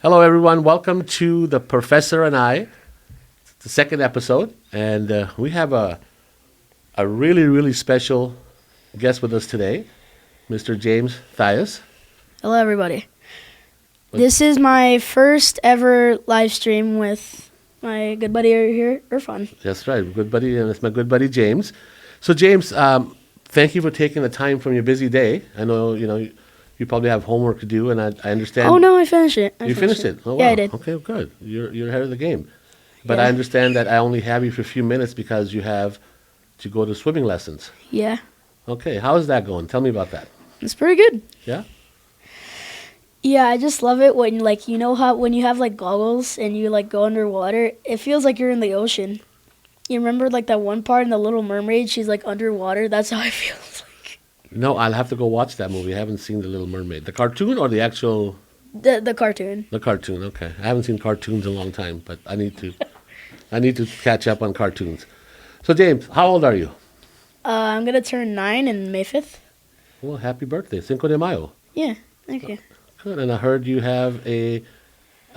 Hello, everyone. Welcome to The Professor and I, the second episode. And we have a really, really special guest with us today, Mr. James Thias. Hello, everybody. This is my first ever live stream with my good buddy here, Irfan. That's right, good buddy, and it's my good buddy James. So, James, thank you for taking the time from your busy day. I know, you probably have homework to do, and I understand. Oh, no, I finished it. You finished it? Oh, wow. Yeah, I did. Okay, good. You're ahead of the game. But Yeah. I understand that I only have you for a few minutes because you have to go to swimming lessons. Yeah, Okay, how is that going? Tell me about that. it's pretty good. Yeah? Yeah, I just love it when, how when you have, goggles and you, go underwater, it feels like you're in the ocean. You remember, that one part in The Little Mermaid, she's, underwater? That's how I feel. No, I'll have to go watch that movie. I haven't seen The Little Mermaid. The cartoon or the actual... The cartoon. The cartoon, okay. I haven't seen cartoons in a long time, but I need to catch up on cartoons. So, James, how old are you? I'm going to turn 9 in May 5th. Well, happy birthday. Cinco de Mayo. Yeah, thank you. Good. And I heard you have a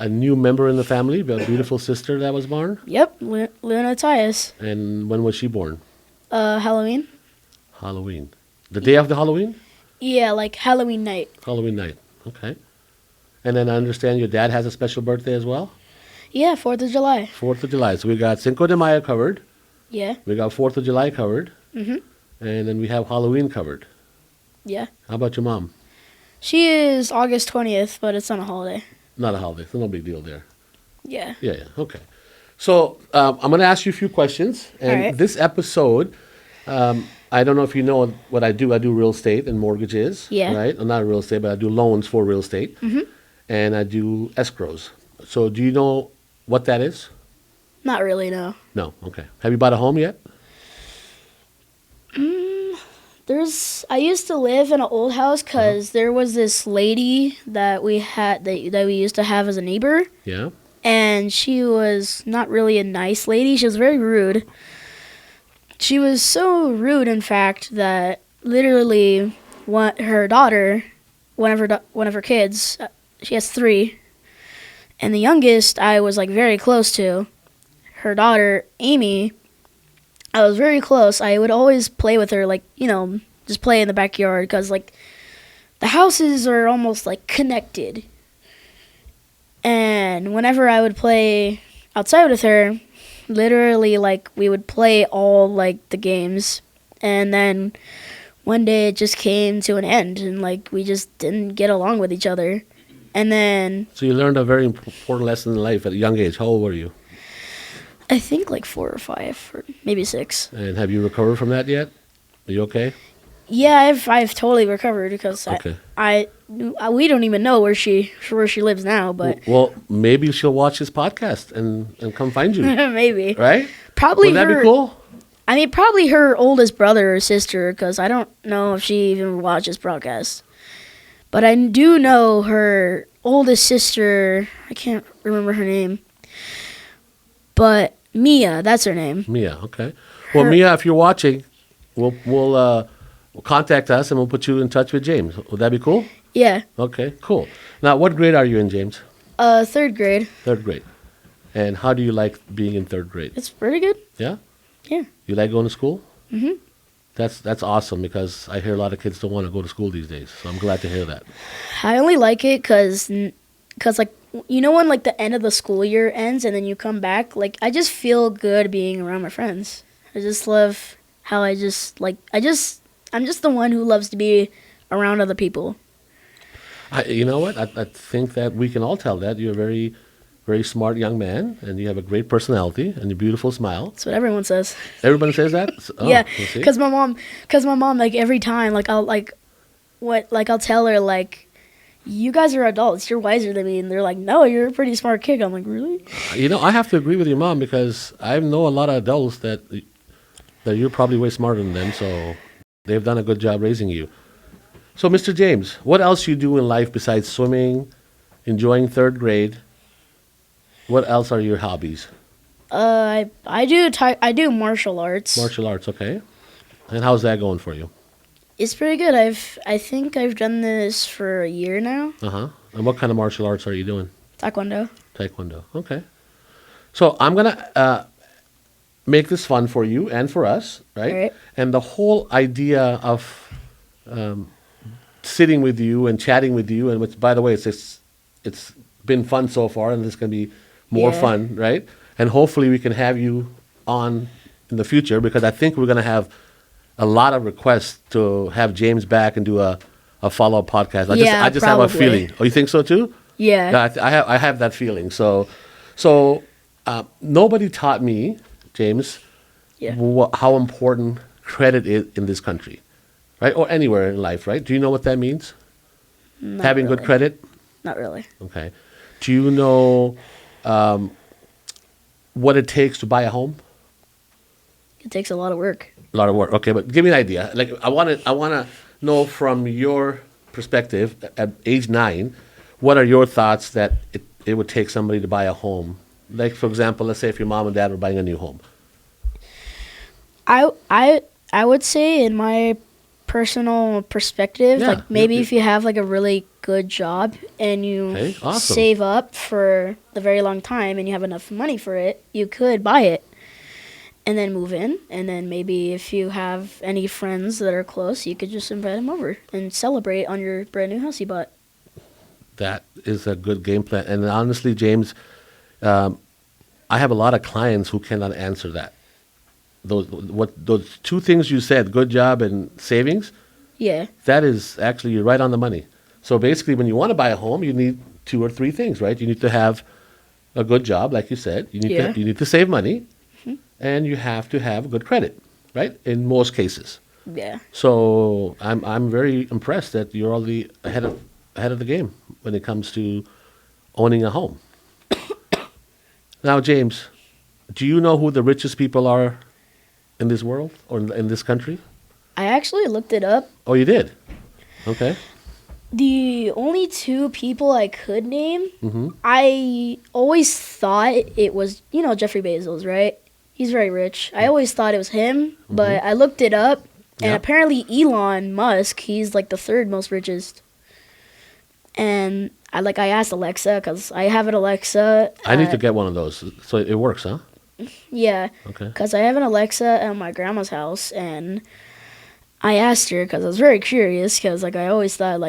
new member in the family, a beautiful sister that was born. Yep, Luna Tyus. And when was she born? Halloween? Halloween. The day after Halloween? Yeah, Halloween night. Halloween night. Okay. And then I understand your dad has a special birthday as well? Yeah, 4th of July. 4th of July. So we got Cinco de Mayo covered. Yeah. We got 4th of July covered. Mhm. And then we have Halloween covered. Yeah. How about your mom? She is August 20th, but it's on a holiday. Not a holiday. So no big deal there. Yeah. Yeah. Okay. So I'm going to ask you a few questions. And All right. this episode, I don't know if you know what I do. I do real estate and mortgages. Yeah. Right? Well, not real estate, but I do loans for real estate. Mhm. And I do escrows. So do you know what that is? Not really, no. No. Okay. Have you bought a home yet? I used to live in an old house because there was this lady that we had that we used to have as a neighbor, Yeah. and she was not really a nice lady. She was very rude. She was so rude, in fact, that literally her daughter, one of her kids, she has 3, and the youngest I was very close to. Her daughter, Amy, I was very close. I would always play with her, just play in the backyard because, the houses are almost, connected. And whenever I would play outside with her, literally, we would play all, the games. And then one day it just came to an end, and, we just didn't get along with each other. And then... So you learned a very important lesson in life at a young age. How old were you? I think 4 or 5 or maybe 6. And have you recovered from that yet? Are you okay? Yeah, I've totally recovered because Okay. we don't even know where she lives now, but Well, maybe she'll watch this podcast and come find you. maybe Right? probably Would that her. be cool? I mean, probably her oldest brother or sister because I don't know if she even watches broadcasts. But I do know her oldest sister. I can't remember her name. But Mia, that's her name. Mia, okay. Well, Mia, if you're watching, we'll contact us and we'll put you in touch with James. Would that be cool? Yeah. Okay, cool. Now, what grade are you in, James? 3rd grade. 3rd grade. And how do you like being in 3rd grade? It's pretty good. Yeah? Yeah. You like going to school? Mhm. That's awesome because I hear a lot of kids don't want to go to school these days. So I'm glad to hear that. I only like it because when the end of the school year ends and then you come back, I just feel good being around my friends. I just love how I'm just the one who loves to be around other people. You know what? I think that we can all tell that. You're a very, very smart young man, and you have a great personality and a beautiful smile. That's what everyone says. Everybody says that? Oh, Yeah, we'll see. because my mom, every time, I'll tell her, you guys are adults, you're wiser than me, and they're like, no, you're a pretty smart kid. I'm like, really? I have to agree with your mom because I know a lot of adults that you're probably way smarter than them, so they've done a good job raising you. So, Mr. James, what else you do in life besides swimming, enjoying 3rd grade? What else are your hobbies? I do martial arts. Martial arts, okay. And how's that going for you? It's pretty good. I think I've done this for a year now. Uh-huh. And what kind of martial arts are you doing? Taekwondo. Taekwondo. Okay. So I'm gonna make this fun for you and for us, right? Right. And the whole idea of sitting with you and chatting with you, and which, by the way, it's been fun so far, and it's gonna be more Yeah. fun, right? And hopefully we can have you on in the future because I think we're gonna have a lot of requests to have James back and do a follow-up podcast. Yeah, I just have a probably. feeling. Oh, you think so too? Yeah. Yeah, I have that feeling. So nobody taught me, James, Yeah. how important credit is in this country, right? Or anywhere in life, right? Do you know what that means? Not Having good really. credit? Not really. Okay. Do you know what it takes to buy a home? It takes a lot of work. A lot of work. Okay, but give me an idea. Like I want to know from your perspective at age 9, what are your thoughts that it would take somebody to buy a home? Like for example, let's say if your mom and dad were buying a new home. I would say in my personal perspective, Yeah, like maybe you- if you have like a really good job and you Okay, awesome. save up for a very long time and you have enough money for it, you could buy it and then move in. And then maybe if you have any friends that are close, you could just invite them over and celebrate on your brand new house you bought. That is a good game plan. And honestly, James, I have a lot of clients who cannot answer that. Those two things you said, good job and savings, Yeah. that is actually you're right on the money. So basically, when you want to buy a home, you need 2 or 3 things, right? You need to have a good job, like you said. Yeah. You need to save money, and you have to have good credit, right? In most cases. Yeah. So I'm very impressed that you're already ahead of the game when it comes to owning a home. Now, James, do you know who the richest people are in this world or in this country? I actually looked it up. Oh, you did? Okay. The only 2 people I could name, Mm-hmm. I always thought it was, Jeffrey Bezos, right? He's very rich. I always thought it was him, but I looked it up, and Yeah. apparently Elon Musk, he's like the 3rd most richest. And I asked Alexa, because I have an Alexa. I need to get one of those. So it works, huh? Yeah, Okay. because I have an Alexa at my grandma's house, and I asked her, because I was very curious, because I always thought,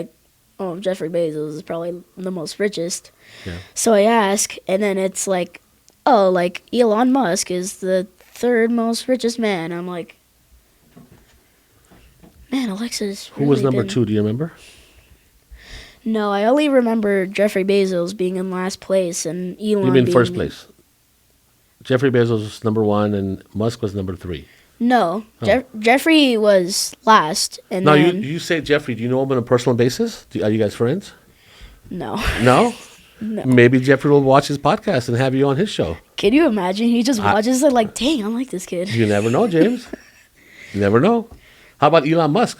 oh, Jeffrey Bezos is probably the most richest. Yeah. So I ask, and then it's like, oh, Elon Musk is the 3rd most richest man. I'm like, man, Alexa's Who was really number been- 2? Do you remember? No, I only remember Jeffrey Bezos being in last place and Elon You mean being first place? Jeffrey Bezos was number 1 and Musk was number 3. No, Oh. Jeffrey was last, and Now, then you say Jeffrey. Do you know him on a personal basis? Are you guys friends? no. No? No. Maybe Jeffrey will watch his podcast and have you on his show. Can you imagine? He just watches it like, dang, I like this kid. You never know, James. You never know. How about Elon Musk?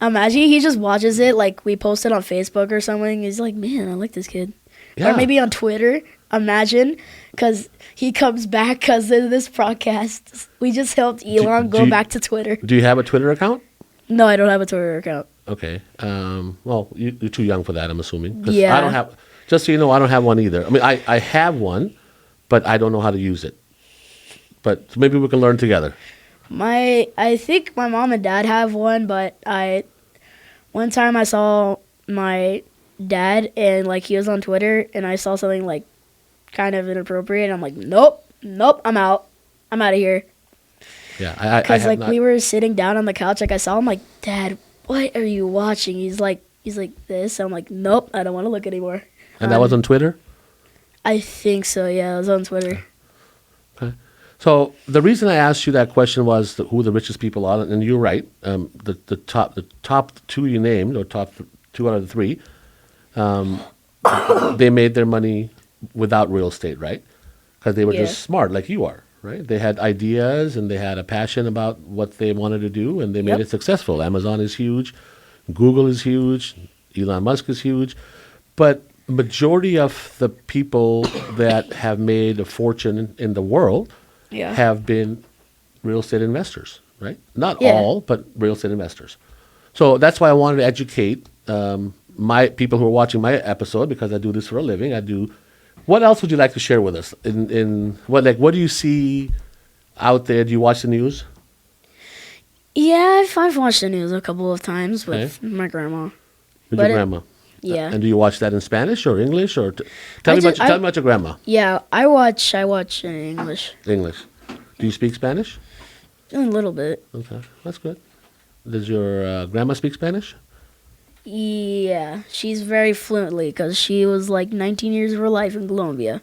Imagine he just watches it like we posted on Facebook or something. He's like, man, I like this kid. Yeah. Or maybe on Twitter. Imagine, because he comes back because of this podcast. We just helped Elon do go you- back to Twitter. Do you have a Twitter account? No, I don't have a Twitter account. Okay. Well, you're too young for that, I'm assuming. 'Cause Yeah. I don't have. Just so you know, I don't have one either. I mean, I have one, but I don't know how to use it. But maybe we can learn together. I think my mom and dad have one, but one time I saw my dad and he was on Twitter and I saw something kind of inappropriate and I'm like, nope, I'm out of here. Yeah, I Because have not. we were sitting down on the couch, I saw him like, Dad, what are you watching? He's like this. I'm like, nope, I don't want to look anymore. And that was on Twitter? I think so. Yeah, it was on Twitter. Okay. So the reason I asked you that question was who the richest people are, and you're right. The top 2 you named, or top 2 out of the 3, they made their money without real estate, right? Because they were Yeah. just smart, like you are, right? They had ideas and they had a passion about what they wanted to do, and they made Yep. it successful. Amazon is huge, Google is huge, Elon Musk is huge, but majority of the people that have made a fortune in the world Yeah. have been real estate investors, right? Not Yeah. all, but real estate investors. So that's why I wanted to educate my people who are watching my episode, because I do this for a living, I do. What else would you like to share with us? In what do you see out there? Do you watch the news? Yeah, I've watched the news a couple of times with my grandma. With But your grandma? Yeah. And do you watch that in Spanish or English? Or tell me about your grandma. Yeah, I watch in English. English. Do you speak Spanish? A little bit. Okay, that's good. Does your grandma speak Spanish? Yeah, she's very fluently because she was like 19 years of her life in Colombia.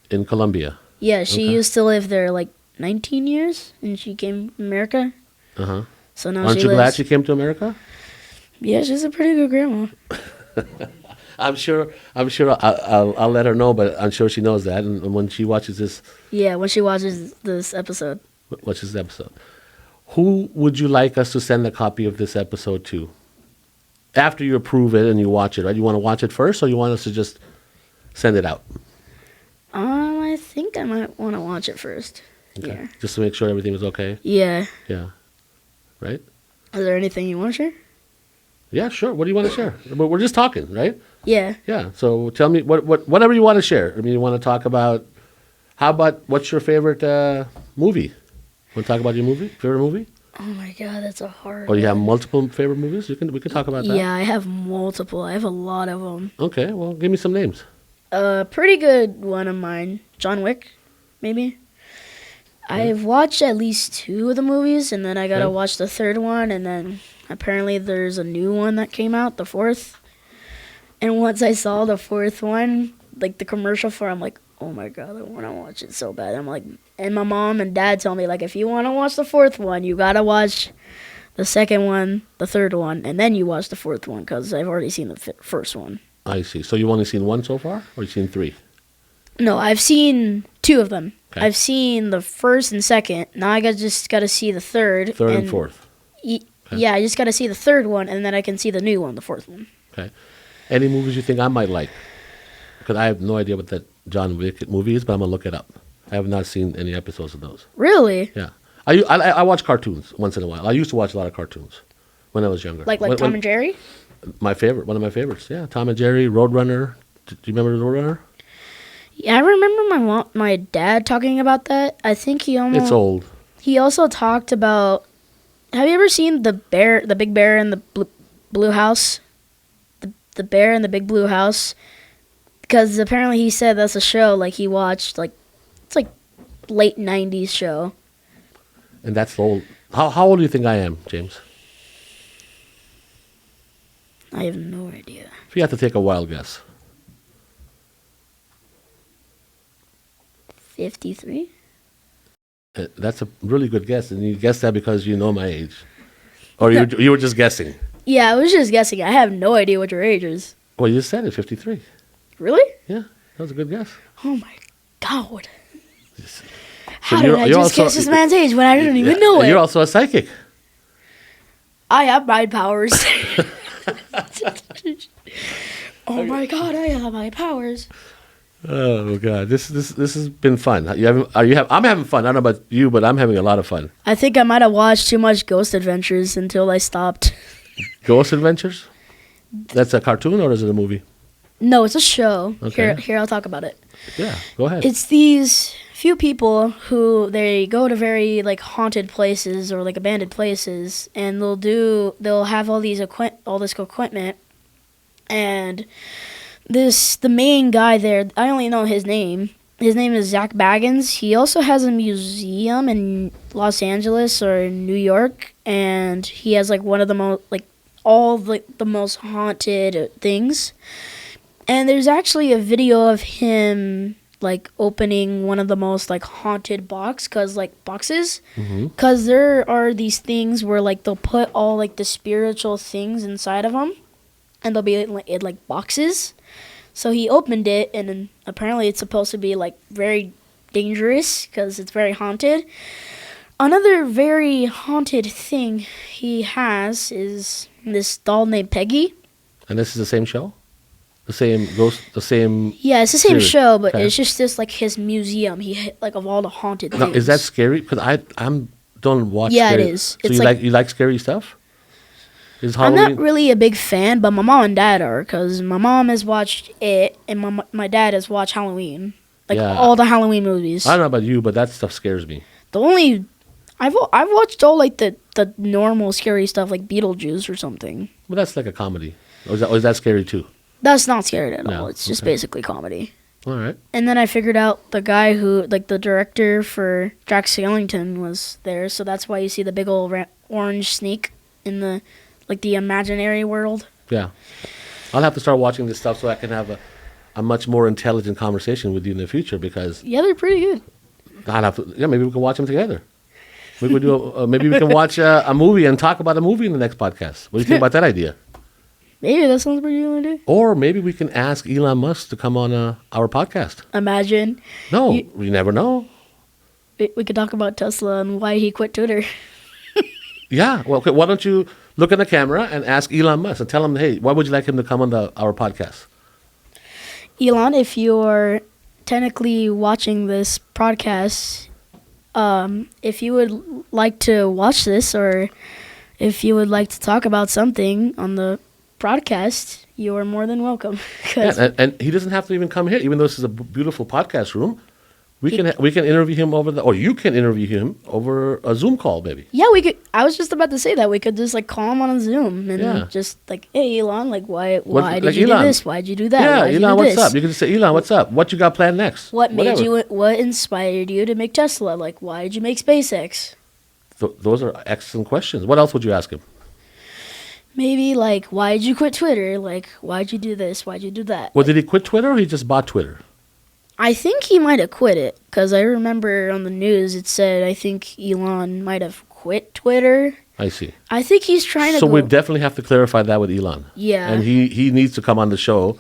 In Colombia? Yeah, she Okay. used to live there like 19 years, and she came to America. Uh-huh. So now Aren't she you lives. glad she came to America? Yeah, she's a pretty good grandma. I'm sure I'll let her know, but I'm sure she knows that. And when she watches this, Yeah, when she watches this episode. watches this episode, who would you like us to send a copy of this episode to? After you approve it and you watch it, right? You want to watch it first, or you want us to just send it out? I think I might want to watch it first. Okay. Yeah. Just to make sure everything was okay. Yeah. Yeah. Right? Is there anything you want to share? Yeah, sure. What do you want to share? But we're just talking, right? Yeah. Yeah. So tell me whatever you want to share. I mean, you want to talk about? How about what's your favorite movie? Want to talk about your favorite movie? Oh my god, that's a hard Or you have one. multiple favorite movies? We can talk about that. Yeah, I have multiple. I have a lot of them. Okay. Well, give me some names. A pretty good one of mine, John Wick, maybe. I've watched at least 2 of the movies, and then I gotta Okay. watch the 3rd one, and then apparently there's a new one that came out, the 4th. And once I saw the 4th one, like the commercial for it, I'm like, oh my god, I want to watch it so bad. I'm like, and my mom and dad tell me, like, if you want to watch the 4th one, you gotta watch the 2nd one, the 3rd one, and then you watch the 4th one, because I've already seen the first one. I see. So you've only seen one so far, or you've seen 3? No, I've seen 2 of them. Okay. I've seen the 1st and 2nd. Now I just gotta see the 3rd. Third and fourth. Okay. Yeah, I just gotta see the 3rd one, and then I can see the new one, the 4th one. Okay. Any movies you think I might like? Because I have no idea what that John Wick movie is, but I'm gonna look it up. I have not seen any episodes of those. Really? Yeah. I watch cartoons once in a while. I used to watch a lot of cartoons when I was younger. Like Tom and Jerry? My favorite, one of my favorites. Yeah, Tom and Jerry, Roadrunner. Do you remember Roadrunner? Yeah, I remember my dad talking about that. I think It's old. he also talked about. Have you ever seen the big bear in the blue house? The bear in the big blue house? Because apparently he said that's a show like he watched it's like late 90s show. And that's old. How old do you think I am, James? I have no idea. If you had to take a wild guess. 53? That's a really good guess, and you guessed that because you know my age. Or you were just guessing. Yeah, I was just guessing. I have no idea what your age is. Well, you just said it, 53. Really? Yeah, that was a good guess. Oh my god. So How did I just guess this man's age when I didn't even know it? You're also a psychic. I have mind powers. Oh my god, I have my powers. Oh God, this has been fun. I'm having fun. I don't know about you, but I'm having a lot of fun. I think I might have watched too much Ghost Adventures until I stopped. Ghost Adventures? That's a cartoon or is it a movie? No, it's a show. Okay. Here I'll talk about it. Yeah, go ahead. It's these few people who they go to very like haunted places or like abandoned places, and they'll have all this equipment, and the main guy there, I only know his name. His name is Zach Baggins. He also has a museum in Los Angeles or in New York, and he has like one of the most the most haunted things. And there's actually a video of him like opening one of the most like haunted boxes, because there are these things where like they'll put all like the spiritual things inside of them, and they'll be in like boxes. So he opened it, and then apparently it's supposed to be like very dangerous because it's very haunted. Another very haunted thing he has is this doll named Peggy. And this is the same show? The same ghost, the same... Yeah, it's the same series. show, but Okay. it's just this like his museum. He like of all the haunted Now, things. is that scary? Because I'm don't watch Yeah, it scary. is. So It's you like- like scary stuff? Is I'm Halloween? not really a big fan, but my mom and dad are, because my mom has watched it, and my dad has watched Halloween. Like, Yeah. all the Halloween movies. I don't know about you, but that stuff scares me. The only... I've watched all, like, the normal scary stuff, like Beetlejuice or something. But that's like a comedy. Or is that scary too? That's not scary at No, all. It's just okay. basically comedy. All right. And then I figured out the guy who, like, the director for Jack Skellington was there, so that's why you see the big old orange snake in the, like, the imaginary world. Yeah. I'll have to start watching this stuff so I can have a much more intelligent conversation with you in the future because Yeah, they're pretty good. I'll have to. Yeah, maybe we can watch them together. We could do. Maybe we can watch a movie and talk about a movie in the next podcast. What do you think about that idea? Maybe that sounds pretty good idea. Or maybe we can ask Elon Musk to come on our podcast. Imagine. No, You- we never know. We could talk about Tesla and why he quit Twitter. Yeah. Well, okay, why don't you look in the camera and ask Elon Musk and tell him, hey, why would you like him to come on our podcast? Elon, if you're technically watching this podcast, if you would like to watch this or if you would like to talk about something on the broadcast, you are more than welcome. 'Cause- Yeah, and he doesn't have to even come here, even though this is a beautiful podcast room. We can interview him or you can interview him over a Zoom call, maybe. yeah, we could. I was just about to say that we could just like call him on a Zoom and Yeah. just like, hey, Elon, like why Like, did you Elon. do this? Why'd you do that? Yeah, Why'd you Elon, do what's this? up? You can just say, Elon, what's up? What you got planned next? What made Whatever. you? What inspired you to make Tesla? Like, why did you make SpaceX? Those are excellent questions. What else would you ask him? Maybe like, why did you quit Twitter? Like, why'd you do this? Why'd you do that? Well, did he quit Twitter or he just bought Twitter? I think he might have quit it because I remember on the news it said I think Elon might have quit Twitter. I see. I think he's trying to. So go, we definitely have to clarify that with Elon. Yeah. And he needs to come on the show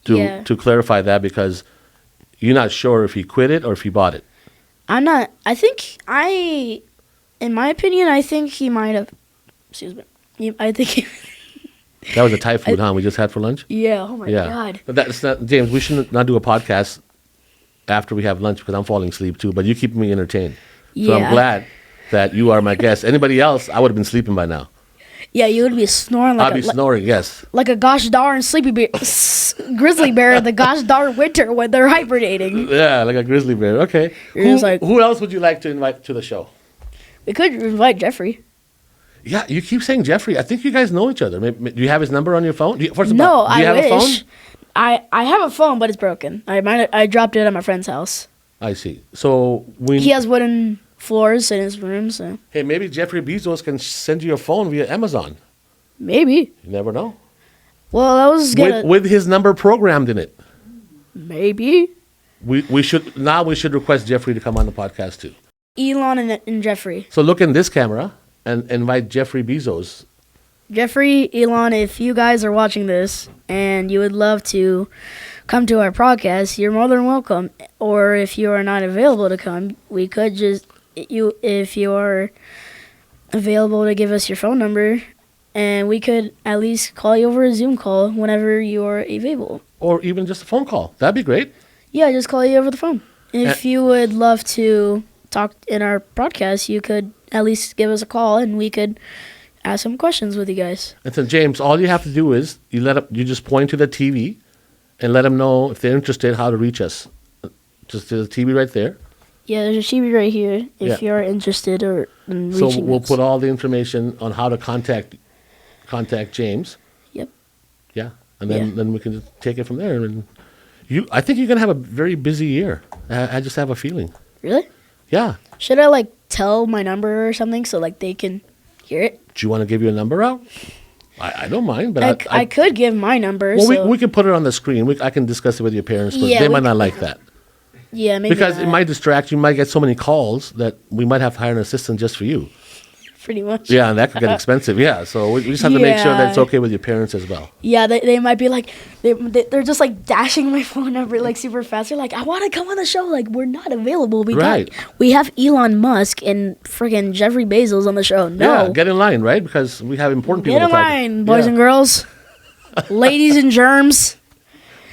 to Yeah. to clarify that because you're not sure if he quit it or if he bought it. I'm not. I think in my opinion, I think he might have. Excuse me. I think. That was a Thai food, huh? We just had for lunch. Yeah. Oh my Yeah. God. But that's not, James. We should not do a podcast after we have lunch because I'm falling asleep too. But you keep me entertained. So Yeah. I'm glad that you are my guest. Anybody else, I would have been sleeping by now. Yeah, you would be snoring I'd be like snoring. Yes. like a gosh darn sleepy bear, grizzly bear in the gosh darn winter when they're hibernating. Yeah, like a grizzly bear. Okay. You're just like- Who else would you like to invite to the show? We could invite Jeffrey. Yeah, you keep saying Jeffrey. I think you guys know each other. Do you have his number on your phone? First of No, all, do you I have wish. a phone? I have a phone, but it's broken. I dropped it at my friend's house. I see. So He has wooden floors in his room, so hey, maybe Jeffrey Bezos can send you a phone via Amazon. maybe. You never know. Well, I was gonna With his number programmed in it. maybe We should request Jeffrey to come on the podcast too. Elon and Jeffrey. So look in this camera and invite Jeffrey Bezos. Jeffrey, Elon, if you guys are watching this and you would love to come to our podcast, you're more than welcome. Or if you are not available to come, we could just if you're available to give us your phone number, and we could at least call you over a Zoom call whenever you are available. Or even just a phone call. That'd be great. Yeah, just call you over the phone. If you would love to talk in our broadcast, you could at least give us a call, and we could ask some questions with you guys. And so James, all you have to do is you just point to the TV and let them know if they're interested how to reach us. Just to the TV right there. Yeah, there's a TV right here if Yeah. you're interested or in So reaching we'll us. put all the information on how to contact James. Yep. Yeah, and Yeah. then we can just take it from there. And I think you're gonna have a very busy year. I just have a feeling. Really? Yeah. Should I like tell my number or something so like they can hear it? Do you want to give your number out? I don't mind, but I could give my number. well, so we can put it on the screen. I can discuss it with your parents, but Yeah, they we might not could- like that yeah, maybe because it not. might distract you. You might get so many calls that we might have to hire an assistant just for you. pretty much. Yeah, and that could get expensive. Yeah, so we just have to make sure that it's Yeah. okay with your parents as well. Yeah, they might be like they're just like dashing my phone number like super fast. They're like, I want to come on the show. Like we're not available. Right. We have Elon Musk and friggin' Jeffrey Bezos on the show. No, Yeah, get in line, right? Because we have important people Get in to talk to. line, boys Yeah. and girls, ladies and germs.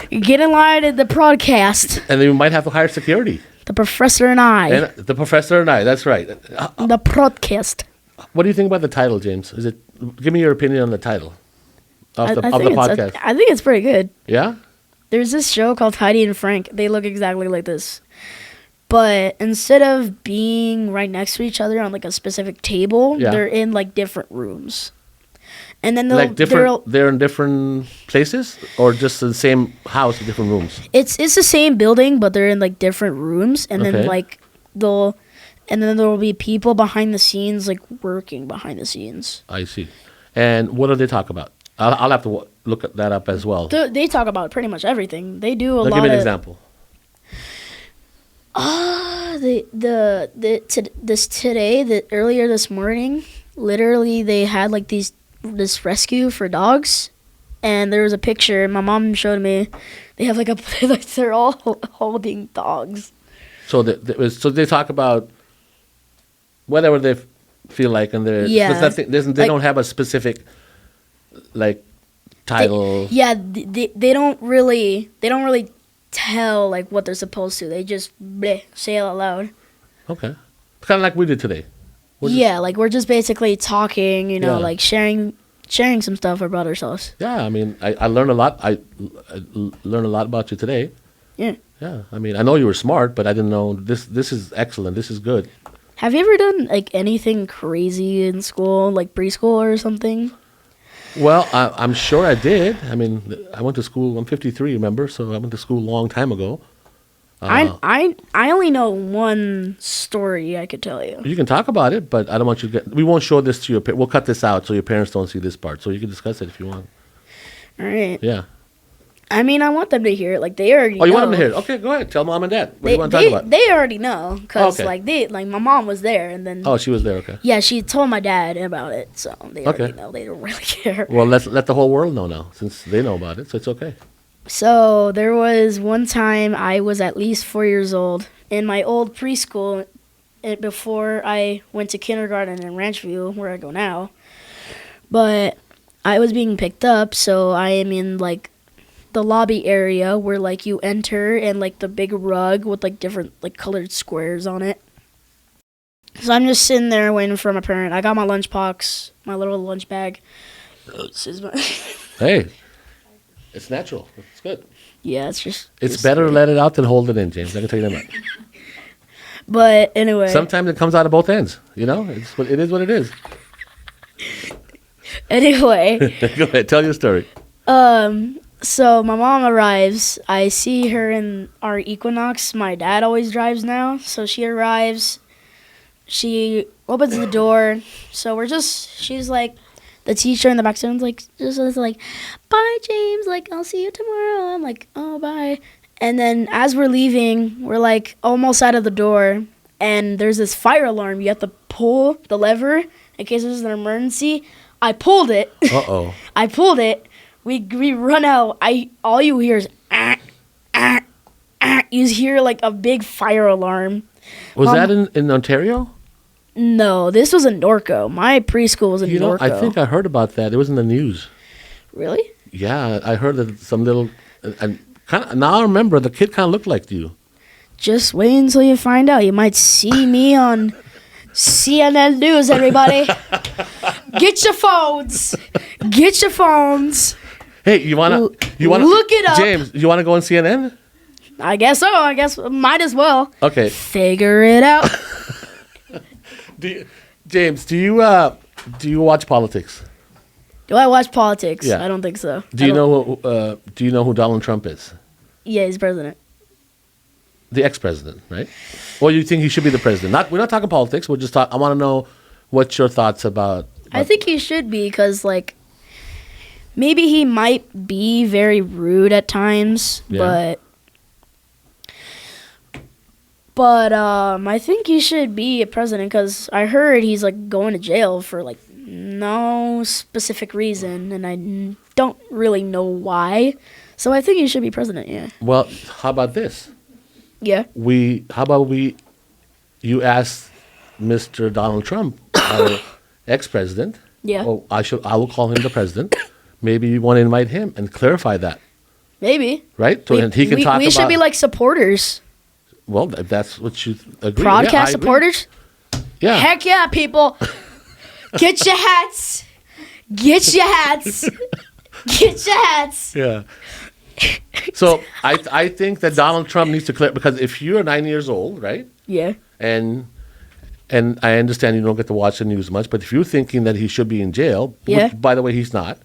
Get in line at the broadcast. And then we might have to hire security. The professor and I. And the professor and I, that's right. The broadcast. What do you think about the title, James? Is it Give me your opinion on the title of the podcast. I think it's pretty good. Yeah? There's this show called Heidi and Frank. They look exactly like this. But instead of being right next to each other on like a specific table, they're in like different rooms. And then they're in different places, or just the same house with different rooms? It's the same building, but they're in like different rooms, and then there will be people behind the scenes, like working behind the scenes. I see. And what do they talk about? I'll have to look that up as well. They talk about pretty much everything. They do a lot. Give me an example. Earlier this morning, literally they had like this rescue for dogs, and there was a picture my mom showed me. They have like they're all holding dogs. So they talk about whatever they feel like, and they don't have a specific like title. They don't really tell like what they're supposed to. They just say it out loud. Okay, kind of like we did today. We're just basically talking, like sharing some stuff about ourselves. Yeah, I mean, I learned a lot. I learned a lot about you today. Yeah. Yeah, I mean, I know you were smart, but I didn't know this. This is excellent. This is good. Have you ever done like anything crazy in school, like preschool or something? Well, I'm sure I did. I mean, I went to school. I'm 53, remember? So I went to school a long time ago. I only know one story I could tell you. You can talk about it, but I don't want you to get... We won't show this to your... We'll cut this out so your parents don't see this part. So you can discuss it if you want. All right. Yeah. I mean, I want them to hear it. Like, they already know. Oh, you want them to hear it? Okay, go ahead. Tell mom and dad. What do you want to talk about? They already know. Because, my mom was there, and then... Oh, she was there, okay. Yeah, she told my dad about it, so they already know. They don't really care. Well, let the whole world know now, since they know about it, so it's okay. So there was one time I was at least 4 years old in my old preschool before I went to kindergarten in Ranchview, where I go now. But I was being picked up, so I am in like the lobby area where like you enter, and like the big rug with like different like colored squares on it. So I'm just sitting there waiting for my parent. I got my lunchbox, my little lunch bag. Hey. It's natural. It's good. Yeah, it's just... It's better to let it out than hold it in, James. I can tell you that much. But anyway... Sometimes it comes out of both ends. You know? It is what it is. Anyway... Go ahead. Tell your story. So my mom arrives. I see her in our Equinox. My dad always drives now. So she arrives. She opens the door. So she's like... The teacher in the back sounds like, bye, James. Like, I'll see you tomorrow. I'm like, oh, bye. And then as we're leaving, we're like almost out of the door, and there's this fire alarm. You have to pull the lever in case there's an emergency. I pulled it. Uh-oh. I pulled it. We run out. All you hear is you hear like a big fire alarm. Was that in Ontario? No, this was in Norco. My preschool was in Norco. I think I heard about that. It was in the news. Really? Yeah, I heard that some little... now I remember, the kid kind of looked like you. Just wait until you find out. You might see me on CNN News, everybody. Get your phones. Get your phones. Hey, you wanna look it up. James, you wanna go on CNN? I guess so. I guess might as well. Okay. Figure it out. James, do you watch politics? Do I watch politics? Yeah. I don't think so. Do you know who Donald Trump is? Yeah, he's president. The ex-president, right? Or you think he should be the president? We're not talking politics. We're just I want to know what's your thoughts about. I think he should be, because like maybe he might be very rude at times, but I think he should be a president, because I heard he's like going to jail for like no specific reason, and I don't really know why. So I think he should be president. Yeah. Well, how about this? Yeah. How about you ask Mr. Donald Trump, our ex-president. Yeah. Oh, I will call him the president. Maybe you want to invite him and clarify that. Maybe. Right? So and he can talk about... We should be like supporters. Well, if that's what you agree. Broadcast supporters? Yeah. Heck yeah, people. Get your hats. Get your hats. Get your hats. Yeah. So I think that Donald Trump needs to clear, because if you're 9 years old, right, Yeah. and I understand you don't get to watch the news much, but if you're thinking that he should be in jail, Yeah. which, by the way, he's not.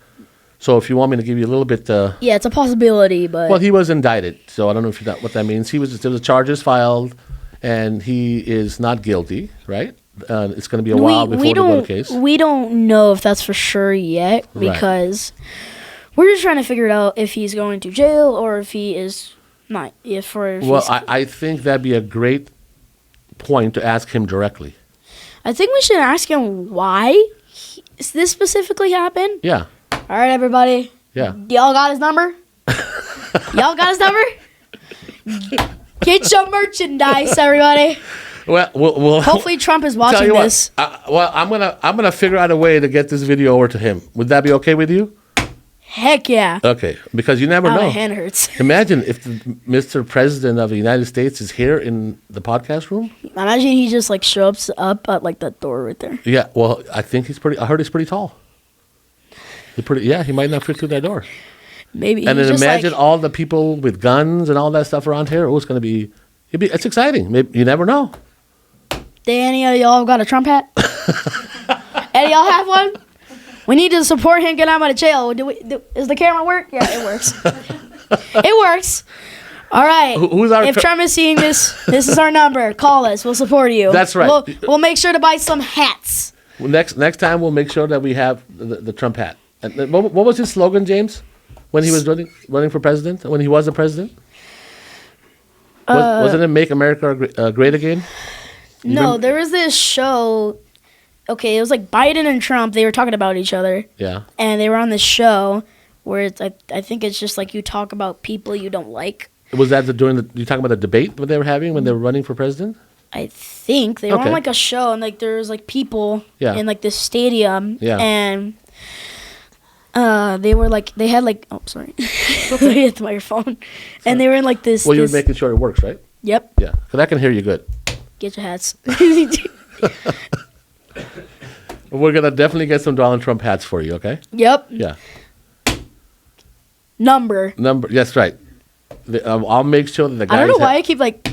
So if you want me to give you a little bit, Yeah, it's a possibility, but well, he was indicted, so I don't know if you know what that means. There was charges filed, and he is not guilty, right? It's going to be a while before they go to case. we don't know if that's for sure yet Right. because we're just trying to figure it out if he's going to jail or if he is not. Well, I think that'd be a great point to ask him directly. I think we should ask him why this specifically happened. Yeah, All right, everybody. yeah. Y'all got his number? Y'all got his number? Get your merchandise, everybody. Well, we'll Hopefully Trump is tell watching you this. what. I'm gonna figure out a way to get this video over to him. Would that be okay with you? Heck yeah. Okay, because you never Oh, my know. hand hurts. Imagine if Mr. President of the United States is here in the podcast room. Imagine he just like shows up at like that door right there. Yeah, well, I think I heard he's pretty tall. Yeah, he might not fit through that door. Maybe. And he's then just imagine like, all the people with guns and all that stuff around here. Oh, it's going to be, it's exciting. Maybe, you never know. Any of y'all got a Trump hat? Any of y'all have one? We need to support him get him out of jail. Is the camera work? Yeah, it works. It works. All right. Who's our if Trump is seeing this, this is our number. Call us. We'll support you. That's right. We'll make sure to buy some hats. Well, next time we'll make sure that we have the Trump hat. And what was his slogan, James, when he was running for president? When he was the president? Wasn't it "Make America Great Again"? No, remember? there was this show. Okay, it was like Biden and Trump. They were talking about each other, Yeah. and they were on this show where it's I think it's just like you talk about people you don't like. Was that you talking about the debate that they were having when they were running for president? I think they were Okay. on like a show, and like there was like people Yeah. in like this stadium, Yeah. and they were like they had like oh sorry, I hit the microphone, and they were in like this. Well, you're this- making sure it works, right? Yep, Yeah, because I can hear you good. get your hats. We're gonna definitely get some Donald Trump hats for you. Okay? Yep, Yeah. number. Yes, right. I'll make sure that the guys. I don't know why I keep like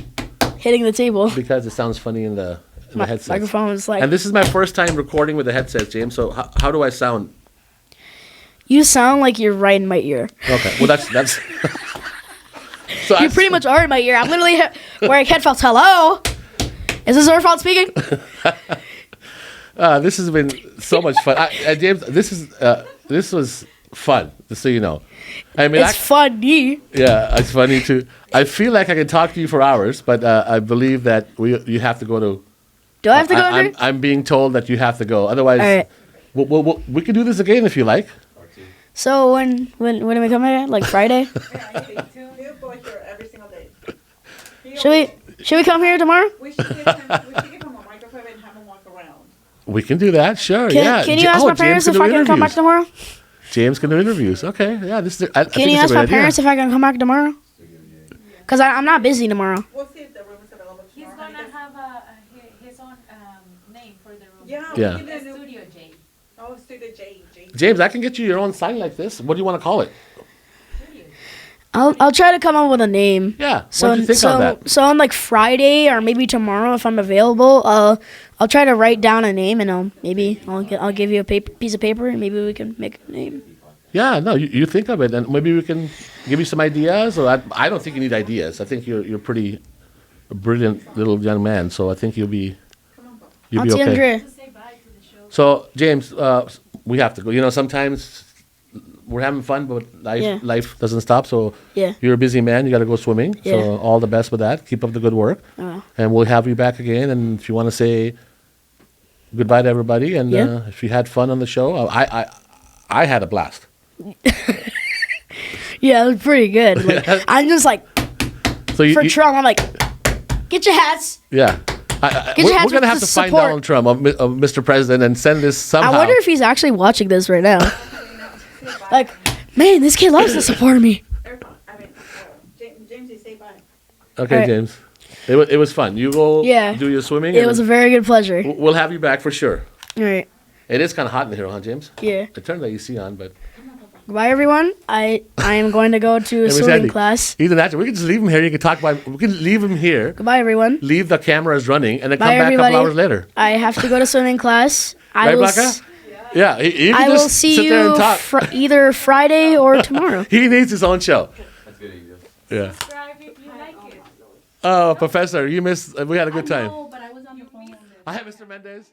hitting the table. Because it sounds funny in the headset. Microphone is like And this is my first time recording with the headset, James. So how do I sound? you sound like you're right in my ear. Okay. Well, that's. So You pretty much are in my ear. I'm literally wearing headphones. Hello, is this Orphon speaking? This has been so much fun, James. This was fun. Just so you know, I mean, It's funny. yeah, it's funny too. I feel like I can talk to you for hours, but I believe that you have to go to. Do I have to go under? I'm being told that you have to go. Otherwise, All right. we can do this again if you like. So when do we come here? Like Friday? He'll go here every single day. Should we come here tomorrow? We should give him a microphone and have him walk around. We can do that. Sure. Can, yeah. can you ask my parents if I can come back tomorrow? James can do interviews. Okay. Yeah. This is. I Can think you it's a ask great my idea. parents if I can come back tomorrow? Because I'm not busy tomorrow. We'll see if the room is available He's tomorrow. gonna have his own name for the room. Yeah. Yeah. We The can do Studio J. Oh, Studio J. James, I can get you your own sign like this. What do you want to call it? I'll try to come up with a name. Yeah. So what do you think on that? so on like Friday or maybe tomorrow if I'm available, I'll try to write down a name and I'll give you a piece of paper and maybe we can make a name. Yeah. No, you think of it, and maybe we can give you some ideas. Or I don't think you need ideas. I think you're pretty a brilliant little young man. So I think you'll be Auntie okay. Andrea. Say bye to the show. So James, we have to go. You know, sometimes we're having fun, but Yeah. life doesn't stop. So Yeah. you're a busy man. You got to go swimming. Yeah. So all the best with that. Keep up the good work, and we'll have you back again. And if you want to say goodbye to everybody, and Yeah. if you had fun on the show, I had a blast. Yeah, it was pretty good. Like, I'm just like So for Trump. I'm like, get your hats. yeah. Get your We're hats going to with have the to find support. Donald Trump, Mr. President, and send this somehow. I wonder if he's actually watching this right now. Like, man, this kid loves to support me. James, you say bye. Okay, All right. James. It was fun. You go Yeah. do your swimming. It and was a very good pleasure. we'll have you back for sure. All right. It is kind of hot in here, huh, James? Yeah. I turned the AC on, but Goodbye, everyone. I am going to go to a Miss swimming Andy, class. he's an actor. We can just leave him here. You can talk about. We can leave him here. Goodbye, everyone. Leave the cameras running, and then Bye, come back a everybody. couple hours later. I have to go to swimming class. Right, Blanca? Yeah, he can I just will see sit there and you talk. either Friday or tomorrow. He needs his own show. That's good, Angel. Yeah. Subscribe if you like it. Oh, Professor, you missed. We had a good time. No, but I was on the phone. Hi, Mr. Mendez.